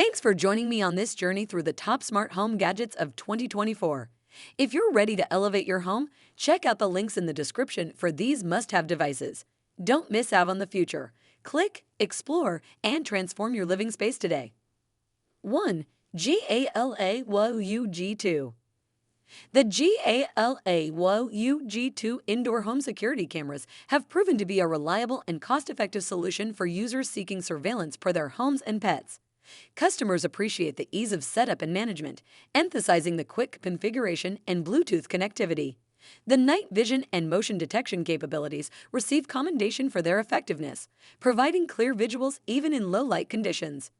Thanks for joining me on this journey through the top smart home gadgets of 2024. If you're ready to elevate your home, check out the links in the description for these must-have devices. Don't miss out on the future. Click, explore, and transform your living space today. 1. GALAYOU G2. The GALAYOU G2 indoor home security cameras have proven to be a reliable and cost-effective solution for users seeking surveillance for their homes and pets. Customers appreciate the ease of setup and management, emphasizing the quick configuration and Bluetooth connectivity. The night vision and motion detection capabilities receive commendation for their effectiveness, providing clear visuals even in low-light conditions.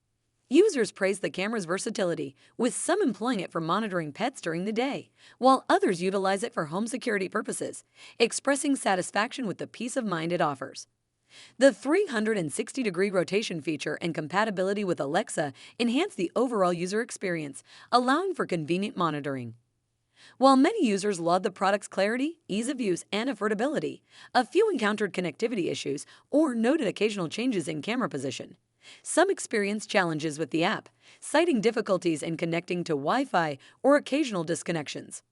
Users praise the camera's versatility, with some employing it for monitoring pets during the day, while others utilize it for home security purposes, expressing satisfaction with the peace of mind it offers. The 360-degree rotation feature and compatibility with Alexa enhance the overall user experience, allowing for convenient monitoring. While many users laud the product's clarity, ease of use, and affordability, a few encountered connectivity issues or noted occasional changes in camera position. Some experience challenges with the app, citing difficulties in connecting to Wi-Fi or occasional disconnections.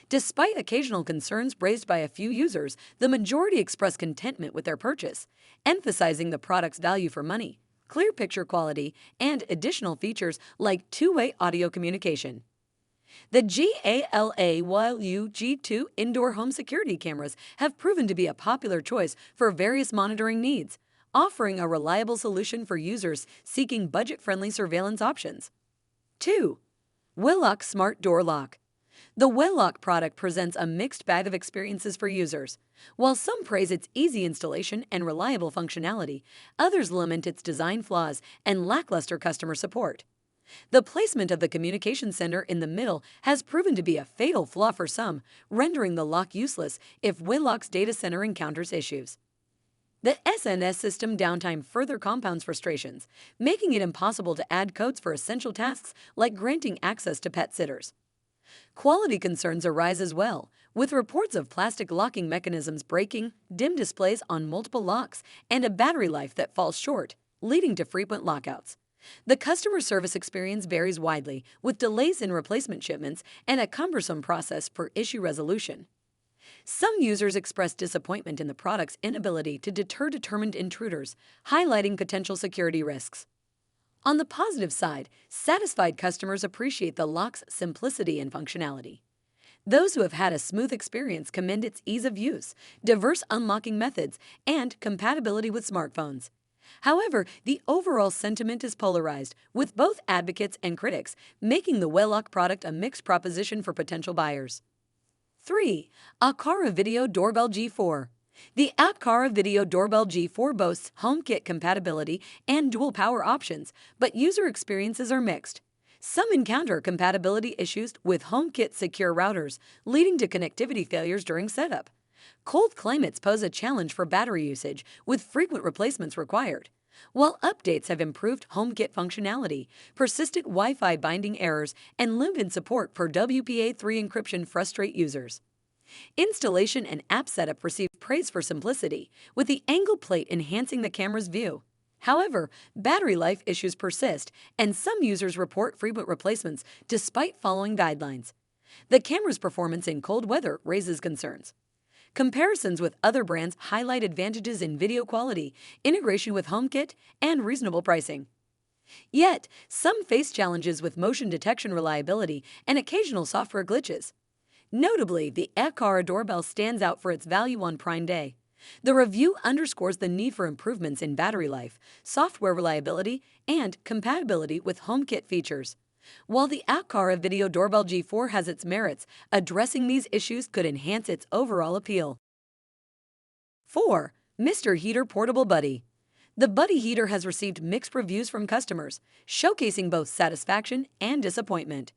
Despite occasional concerns raised by a few users, the majority express contentment with their purchase, emphasizing the product's value for money, clear picture quality, and additional features like two-way audio communication. The GALAYOU G2 indoor home security cameras have proven to be a popular choice for various monitoring needs, offering a reliable solution for users seeking budget-friendly surveillance options. 2. Welock Smart Door Lock. The Welock product presents a mixed bag of experiences for users. While some praise its easy installation and reliable functionality, others lament its design flaws and lackluster customer support. The placement of the communication center in the middle has proven to be a fatal flaw for some, rendering the lock useless if Welock's data center encounters issues. The SNS system downtime further compounds frustrations, making it impossible to add codes for essential tasks like granting access to pet sitters. Quality concerns arise as well, with reports of plastic locking mechanisms breaking, dim displays on multiple locks, and a battery life that falls short, leading to frequent lockouts. The customer service experience varies widely, with delays in replacement shipments and a cumbersome process for issue resolution. Some users express disappointment in the product's inability to deter determined intruders, highlighting potential security risks. On the positive side, satisfied customers appreciate the lock's simplicity and functionality. Those who have had a smooth experience commend its ease of use, diverse unlocking methods, and compatibility with smartphones. However, the overall sentiment is polarized, with both advocates and critics, making the Welock product a mixed proposition for potential buyers. 3. Aqara Video Doorbell G4. The Aqara Video Doorbell G4 boasts HomeKit compatibility and dual power options, but user experiences are mixed. Some encounter compatibility issues with HomeKit secure routers, leading to connectivity failures during setup. Cold climates pose a challenge for battery usage, with frequent replacements required. While updates have improved HomeKit functionality, persistent Wi-Fi binding errors and limited support for WPA3 encryption frustrate users. Installation and app setup receive praise for simplicity, with the angle plate enhancing the camera's view. However, battery life issues persist, and some users report frequent replacements despite following guidelines. The camera's performance in cold weather raises concerns. Comparisons with other brands highlight advantages in video quality, integration with HomeKit, and reasonable pricing. Yet, some face challenges with motion detection reliability and occasional software glitches. Notably, the Aqara doorbell stands out for its value on Prime Day. The review underscores the need for improvements in battery life, software reliability, and compatibility with HomeKit features. While the Aqara Video Doorbell G4 has its merits, addressing these issues could enhance its overall appeal. 4. Mr. Heater Portable Buddy. The Buddy heater has received mixed reviews from customers, showcasing both satisfaction and disappointment.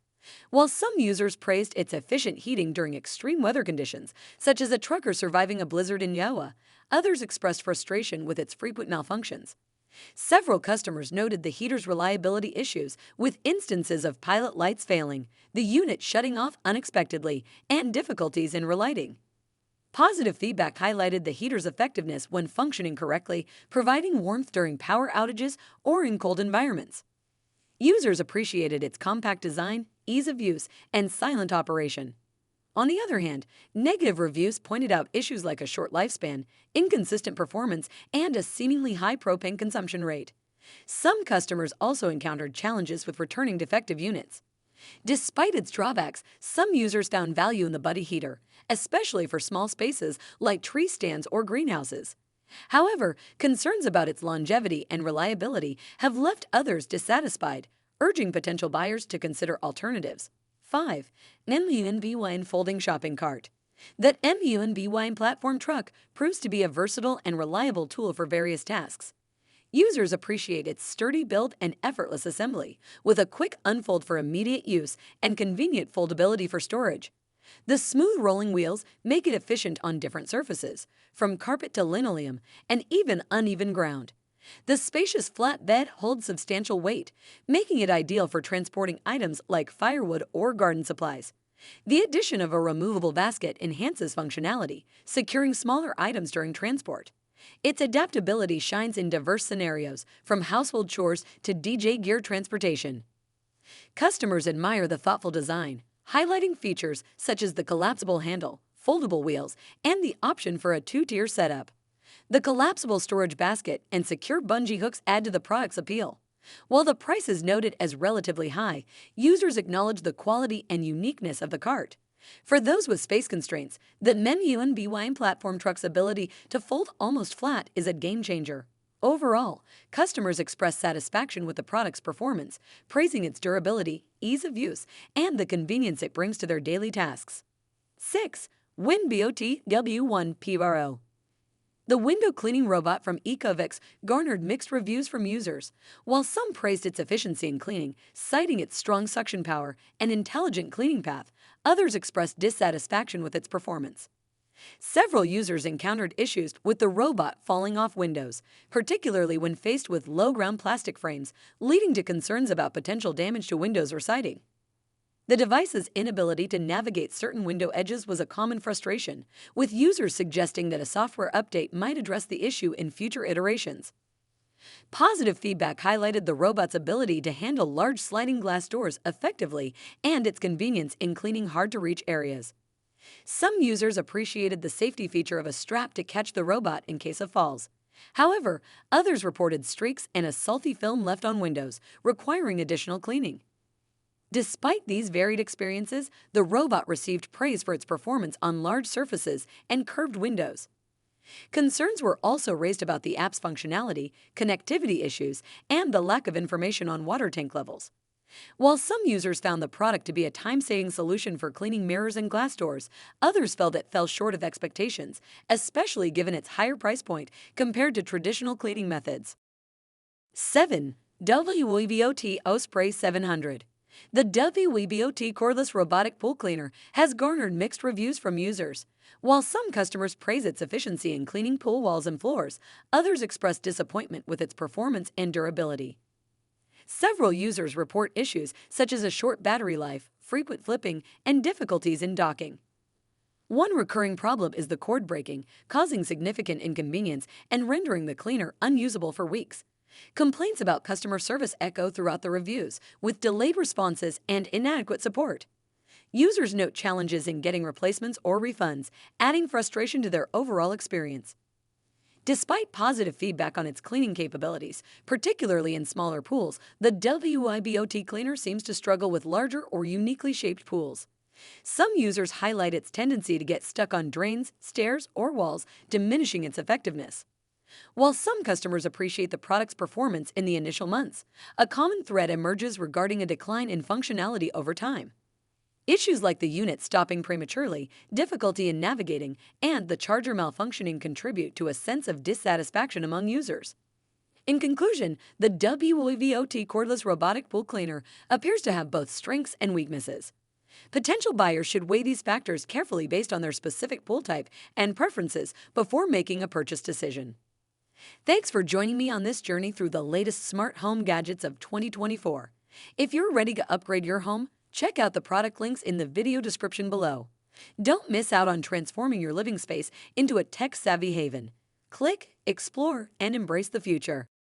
While some users praised its efficient heating during extreme weather conditions, such as a trucker surviving a blizzard in Iowa, others expressed frustration with its frequent malfunctions. Several customers noted the heater's reliability issues, with instances of pilot lights failing, the unit shutting off unexpectedly, and difficulties in relighting. Positive feedback highlighted the heater's effectiveness when functioning correctly, providing warmth during power outages or in cold environments. Users appreciated its compact design, ease of use, and silent operation. On the other hand, negative reviews pointed out issues like a short lifespan, inconsistent performance, and a seemingly high propane consumption rate. Some customers also encountered challenges with returning defective units. Despite its drawbacks, some users found value in the buddy heater, especially for small spaces like tree stands or greenhouses. However, concerns about its longevity and reliability have left others dissatisfied, urging potential buyers to consider alternatives. 5. MUNBYN Folding Shopping Cart. The MUNBYN platform truck proves to be a versatile and reliable tool for various tasks. Users appreciate its sturdy build and effortless assembly, with a quick unfold for immediate use and convenient foldability for storage. The smooth rolling wheels make it efficient on different surfaces, from carpet to linoleum and even uneven ground. The spacious flat bed holds substantial weight, making it ideal for transporting items like firewood or garden supplies. The addition of a removable basket enhances functionality, securing smaller items during transport. Its adaptability shines in diverse scenarios, from household chores to DJ gear transportation. Customers admire the thoughtful design, highlighting features such as the collapsible handle, foldable wheels, and the option for a two-tier setup. The collapsible storage basket and secure bungee hooks add to the product's appeal. While the price is noted as relatively high, users acknowledge the quality and uniqueness of the cart. For those with space constraints, the MUNBYN platform truck's ability to fold almost flat is a game changer. Overall, customers express satisfaction with the product's performance, praising its durability, ease of use, and the convenience it brings to their daily tasks. 6. WINBOT W1P. The window cleaning robot from EcoX garnered mixed reviews from users. While some praised its efficiency in cleaning, citing its strong suction power and intelligent cleaning path, others expressed dissatisfaction with its performance. Several users encountered issues with the robot falling off windows, particularly when faced with low-ground plastic frames, leading to concerns about potential damage to windows or siding. The device's inability to navigate certain window edges was a common frustration, with users suggesting that a software update might address the issue in future iterations. Positive feedback highlighted the robot's ability to handle large sliding glass doors effectively and its convenience in cleaning hard-to-reach areas. Some users appreciated the safety feature of a strap to catch the robot in case of falls. However, others reported streaks and a salty film left on windows, requiring additional cleaning. Despite these varied experiences, the robot received praise for its performance on large surfaces and curved windows. Concerns were also raised about the app's functionality, connectivity issues, and the lack of information on water tank levels. While some users found the product to be a time-saving solution for cleaning mirrors and glass doors, others felt it fell short of expectations, especially given its higher price point compared to traditional cleaning methods. 7. WYBOT OSPREY 700. The WYBOT cordless robotic pool cleaner has garnered mixed reviews from users. While some customers praise its efficiency in cleaning pool walls and floors, others express disappointment with its performance and durability. Several users report issues such as a short battery life, frequent flipping, and difficulties in docking. One recurring problem is the cord breaking, causing significant inconvenience and rendering the cleaner unusable for weeks. Complaints about customer service echo throughout the reviews, with delayed responses and inadequate support. Users note challenges in getting replacements or refunds, adding frustration to their overall experience. Despite positive feedback on its cleaning capabilities, particularly in smaller pools, the WYBOT cleaner seems to struggle with larger or uniquely shaped pools. Some users highlight its tendency to get stuck on drains, stairs, or walls, diminishing its effectiveness. While some customers appreciate the product's performance in the initial months, a common thread emerges regarding a decline in functionality over time. Issues like the unit stopping prematurely, difficulty in navigating, and the charger malfunctioning contribute to a sense of dissatisfaction among users. In conclusion, the WYBOT cordless robotic pool cleaner appears to have both strengths and weaknesses. Potential buyers should weigh these factors carefully based on their specific pool type and preferences before making a purchase decision. Thanks for joining me on this journey through the latest smart home gadgets of 2024. If you're ready to upgrade your home, check out the product links in the video description below. Don't miss out on transforming your living space into a tech-savvy haven. Click, explore, and embrace the future.